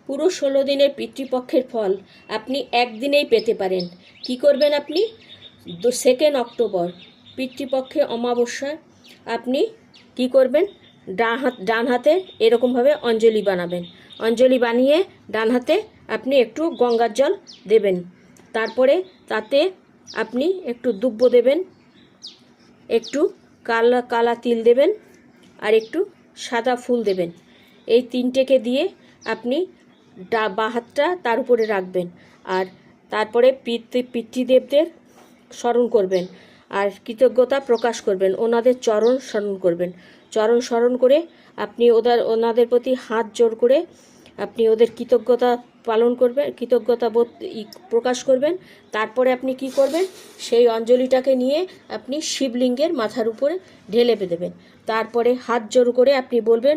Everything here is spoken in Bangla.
পুরো 16 দিনের পিতৃপক্ষের ফল আপনি একদিনেই পেতে পারেন। কি করবেন আপনি? 2 অক্টোবর পিতৃপক্ষে অমাবস্যায় আপনি কি করবেন? ডান হাতে এরকমভাবে অঞ্জলি বানাবেন। অঞ্জলি বানিয়ে ডান হাতে আপনি একটু গঙ্গার জল দেবেন। তারপরে তাতে আপনি একটু দুব্ব দেবেন, একটু কালা তিল দেবেন, আর একটু সাদা ফুল দেবেন। এই তিনটেকে দিয়ে আপনি বাঁ হাতটা তার উপরে রাখবেন। আর তারপরে পিতৃদেবদের স্মরণ করবেন আর কৃতজ্ঞতা প্রকাশ করবেন। ওনাদের চরণ স্মরণ করবেন। চরণ স্মরণ করে আপনি ওনাদের প্রতি হাত জোড় করে আপনি ওদের কৃতজ্ঞতা পালন করবেন, কৃতজ্ঞতা বোধ প্রকাশ করবেন। তারপরে আপনি কি করবেন? সেই অঞ্জলিটাকে নিয়ে আপনি শিবলিঙ্গের মাথার উপরে ঢেলে দেবেন। তারপরে হাত জোড় করে আপনি বলবেন,